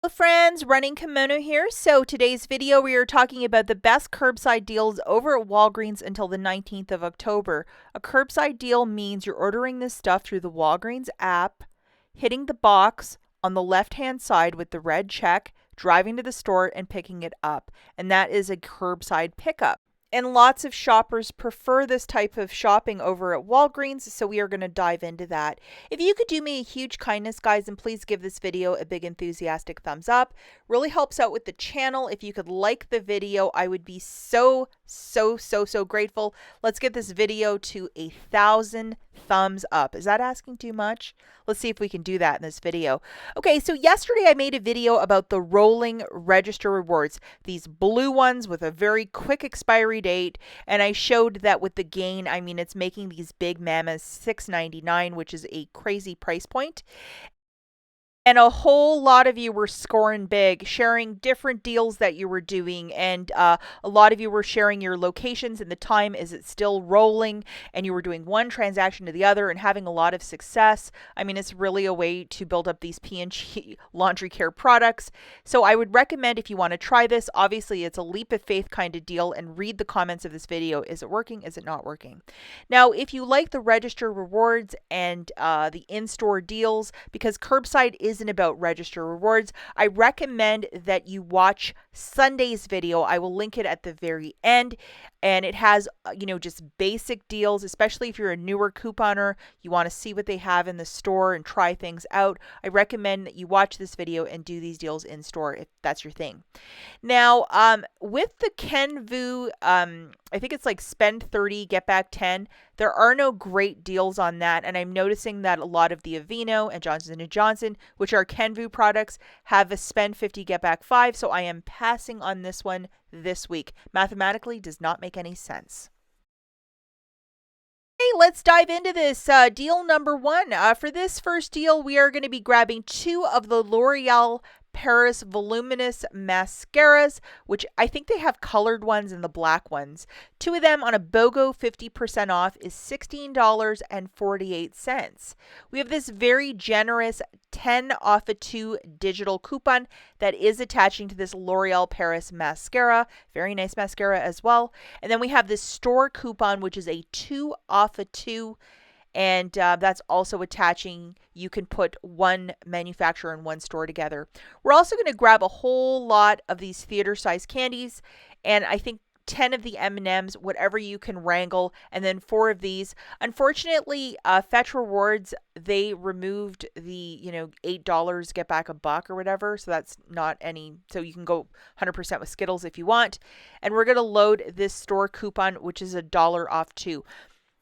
Hello friends, Running Kimono here. So today's video we are talking about the best curbside deals over at Walgreens until the 19th of October. A curbside deal means you're ordering this stuff through the Walgreens app, hitting the box on the left-hand side with the red check, driving to the store and picking it up. And that is a curbside pickup. And lots of shoppers prefer this type of shopping over at Walgreens, so we are going to dive into that. If you could do me a huge kindness, guys, and please give this video a big enthusiastic thumbs up. Really helps out with the channel. If you could like the video, I would be so grateful. Let's get this video to 1,000 thumbs up. Is that asking too much? Let's see if we can do that in this video. Okay, so yesterday I made a video about the rolling register rewards, these blue ones with a very quick expiry date, and I showed that with the gain, I mean, it's making these big mammoths $6.99, which is a crazy price point. And a whole lot of you were scoring big, sharing different deals that you were doing. And a lot of you were sharing your locations and the time. Is it still rolling? And you were doing one transaction to the other and having a lot of success. I mean, it's really a way to build up these P&G laundry care products. So I would recommend if you want to try this, obviously it's a leap of faith kind of deal, and read the comments of this video. Is it working? Is it not working? Now, if you like the register rewards and the in-store deals, because curbside isn't about register rewards, I recommend that you watch Sunday's video. I will link it at the very end, and it has just basic deals, especially if you're a newer couponer, you want to see what they have in the store and try things out. I recommend that you watch this video and do these deals in store if that's your thing. Now, with the Kenvue, I think it's like spend 30, get back 10. There are no great deals on that, and I'm noticing that a lot of the Aveeno and Johnson & Johnson, which are Kenvue products, have a spend 50, get back 5, so I am passing on this one this week. Mathematically does not make any sense. Okay, let's dive into this. Deal number one. For this first deal, we are going to be grabbing 2 of the L'Oreal Paris Voluminous Mascaras, which I think they have colored ones and the black ones. 2 of them on a BOGO 50% off is $16.48. We have this very generous 10 off of 2 digital coupon that is attaching to this L'Oreal Paris mascara. Very nice mascara as well. And then we have this store coupon, which is a 2 off of 2. And that's also attaching. You can put one manufacturer and one store together. We're also going to grab a whole lot of these theater size candies, and I think 10 of the M&Ms, whatever you can wrangle, and then 4 of these. Unfortunately, Fetch Rewards, they removed the $8 get back a buck or whatever, so that's not any. So you can go 100% with Skittles if you want. And we're going to load this store coupon, which is $1 off too.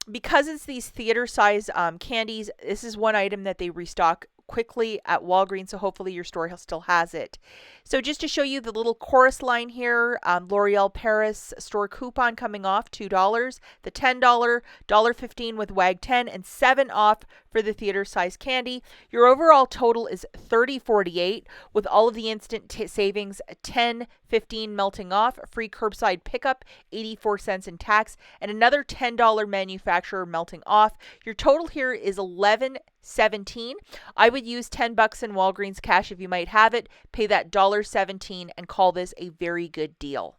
Because it's these theater size candies, this is one item that they restock quickly at Walgreens, so hopefully your store still has it. So just to show you the little chorus line here, L'Oreal Paris store coupon coming off $2, the $10, $1.15 with WAG 10, and 7 off for the theater size candy. Your overall total is $30.48 with all of the instant savings, $10.15 melting off, free curbside pickup, 84 cents in tax, and another $10 manufacturer melting off. Your total here is $11.17. I would use $10 in Walgreens cash if you might have it. Pay that $1.17 and call this a very good deal.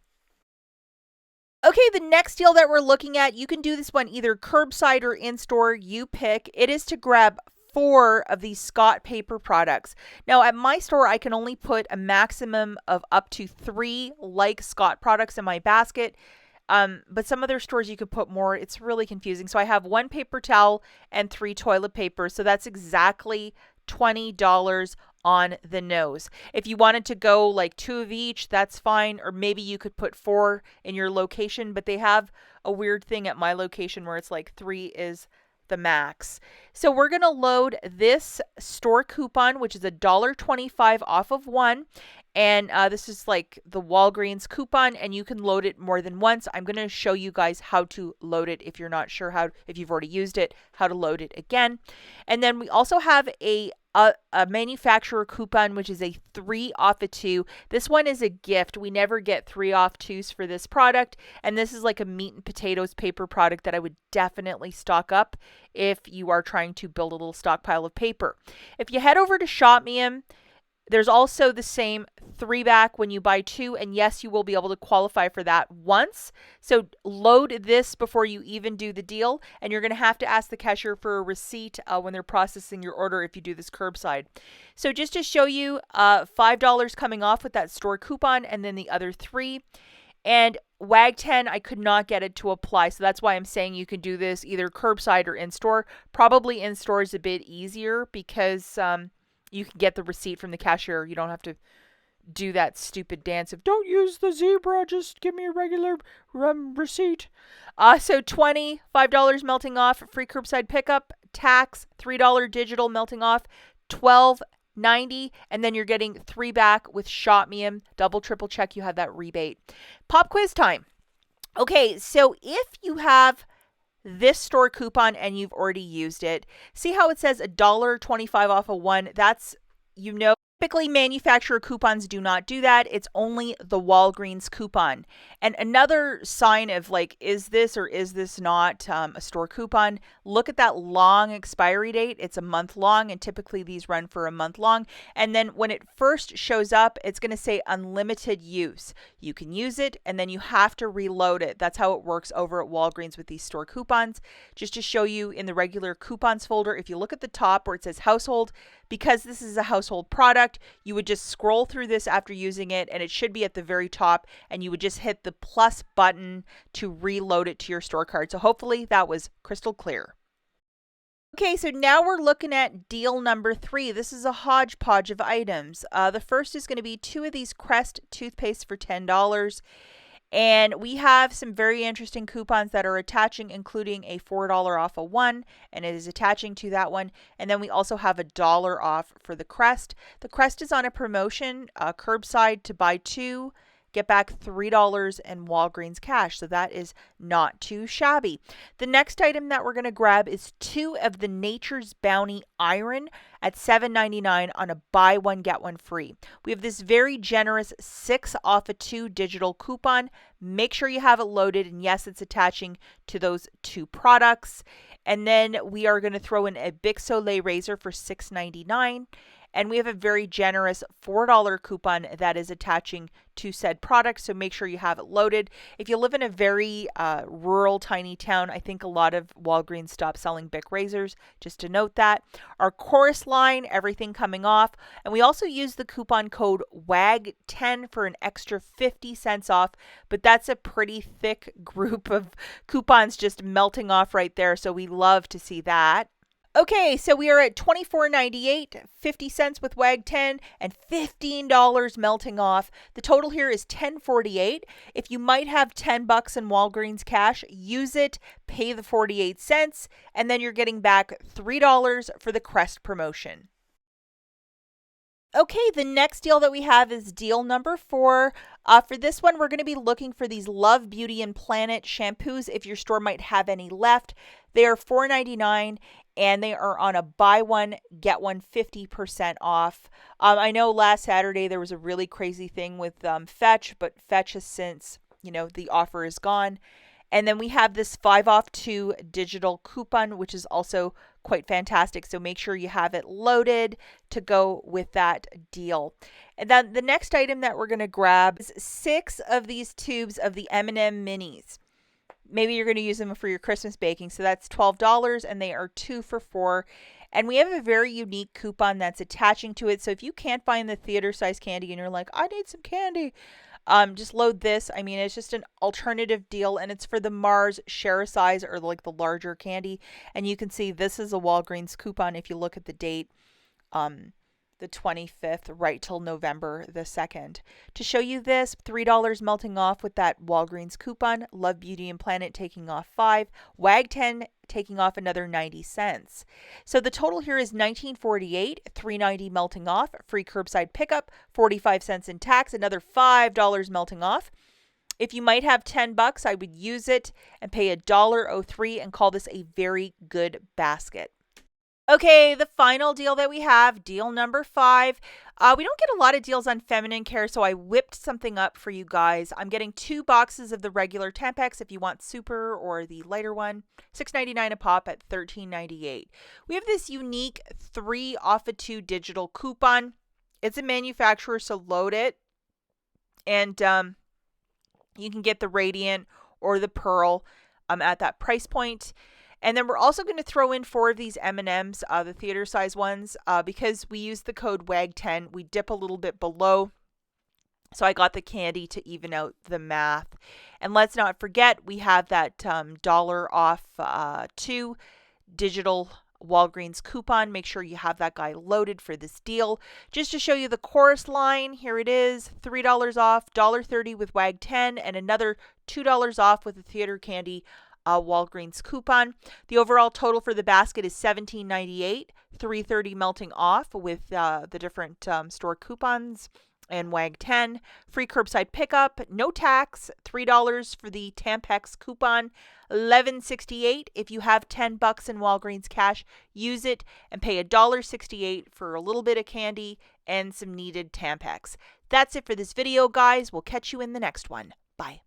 Okay, the next deal that we're looking at, you can do this one either curbside or in-store, you pick. It is to grab 4 of these Scott paper products. Now, at my store, I can only put a maximum of up to 3 like Scott products in my basket. But some other stores you could put more. It's really confusing. So I have 1 paper towel and 3 toilet paper. So that's exactly $20 on the nose. If you wanted to go like 2 of each, that's fine. Or maybe you could put 4 in your location, but they have a weird thing at my location where it's like 3 is the max. So we're going to load this store coupon, which is $1.25 off of 1. And this is like the Walgreens coupon, and you can load it more than once. I'm going to show you guys how to load it if you're not sure if you've already used it, how to load it again. And then we also have a manufacturer coupon, which is a 3 off of 2. This one is a gift. We never get 3 off 2s for this product. And this is like a meat and potatoes paper product that I would definitely stock up if you are trying to build a little stockpile of paper. If you head over to ShopMeum, There's also the same 3 back when you buy 2, and yes, you will be able to qualify for that once. So load this before you even do the deal, and you're going to have to ask the cashier for a receipt when they're processing your order if you do this curbside. So just to show you, $5 coming off with that store coupon, and then the other 3. And WAG 10, I could not get it to apply. So that's why I'm saying you can do this either curbside or in store. Probably in store is a bit easier because you can get the receipt from the cashier. You don't have to do that stupid dance of don't use the zebra, just give me a regular receipt. So $25 melting off, free curbside pickup, tax, $3 digital melting off, $12.90, and then you're getting 3 back with Shop Me In. Double, triple check you have that rebate. Pop quiz time. Okay, so if you have this store coupon and you've already used it, see how it says $1.25 off of 1? That's, typically manufacturer coupons do not do that. It's only the Walgreens coupon. And another sign of like, is this or is this not a store coupon? Look at that long expiry date. It's a month long, and typically these run for a month long. And then when it first shows up, it's going to say unlimited use. You can use it, and then you have to reload it. That's how it works over at Walgreens with these store coupons. Just to show you, in the regular coupons folder, if you look at the top where it says household, because this is a household product, you would just scroll through this after using it, and it should be at the very top, and you would just hit the plus button to reload it to your store card. So hopefully that was crystal clear. Okay, so now we're looking at deal number 3. This is a hodgepodge of items. The first is going to be 2 of these Crest toothpaste for $10. And we have some very interesting coupons that are attaching, including a $4 off of 1, and it is attaching to that one. And then we also have $1 off for the Crest. The Crest is on a promotion, curbside, to buy 2, get back $3 in Walgreens cash. So that is not too shabby. The next item that we're going to grab is 2 of the Nature's Bounty iron at $7.99 on a buy one, get one free. We have this very generous 6 off of 2 digital coupon. Make sure you have it loaded, and yes, it's attaching to those 2 products. And then we are going to throw in a Bic Soleil razor for $6.99. And we have a very generous $4 coupon that is attaching to said product, so make sure you have it loaded. If you live in a very rural, tiny town, I think a lot of Walgreens stopped selling Bic razors, just to note that. Our Chorus line, everything coming off. And we also use the coupon code WAG10 for an extra 50 cents off, but that's a pretty thick group of coupons just melting off right there, so we love to see that. Okay, so we are at $24.98, 50 cents with WAG 10, and $15 melting off. The total here is $10.48. If you might have $10 in Walgreens cash, use it, pay the 48 cents, and then you're getting back $3 for the Crest promotion. Okay, the next deal that we have is deal number 4. For this one, we're going to be looking for these Love Beauty and Planet shampoos if your store might have any left. They are $4.99, and they are on a buy one, get one 50% off. I know last Saturday there was a really crazy thing with Fetch, but Fetch has since, the offer is gone. And then we have this 5 off 2 digital coupon, which is also quite fantastic. So make sure you have it loaded to go with that deal. And then the next item that we're going to grab is 6 of these tubes of the M&M minis. Maybe you're going to use them for your Christmas baking. So that's $12, and they are 2 for $4. And we have a very unique coupon that's attaching to it. So if you can't find the theater size candy and you're like, I need some candy, just load this. I mean, it's just an alternative deal, and it's for the Mars share size, or like the larger candy. And you can see this is a Walgreens coupon if you look at the date, the 25th, right till November the 2nd. To show you this, $3 melting off with that Walgreens coupon, Love Beauty and Planet taking off 5, WAG 10 taking off another 90 cents. So the total here is $19.48, $3.90 melting off, free curbside pickup, 45 cents in tax, another $5 melting off. If you might have $10, I would use it and pay $1.03 and call this a very good basket. Okay, the final deal that we have, deal number 5. We don't get a lot of deals on feminine care, so I whipped something up for you guys. I'm getting 2 boxes of the regular Tampax if you want super or the lighter one, $6.99 a pop at $13.98. We have this unique 3 off of 2 digital coupon. It's a manufacturer, so load it. And you can get the Radiant or the Pearl at that price point. And then we're also going to throw in 4 of these M&Ms, the theater size ones, because we use the code WAG10. We dip a little bit below. So I got the candy to even out the math. And let's not forget, we have that dollar off 2 digital Walgreens coupon. Make sure you have that guy loaded for this deal. Just to show you the chorus line, here it is, $3 off, $1.30 with WAG10, and another $2 off with the theater candy Walgreens coupon. The overall total for the basket is $17.98, $3.30 melting off with the different store coupons and WAG10. Free curbside pickup, no tax, $3 for the Tampax coupon, $11.68 if you have $10 in Walgreens cash. Use it and pay $1.68 for a little bit of candy and some needed Tampax. That's it for this video, guys. We'll catch you in the next one. Bye.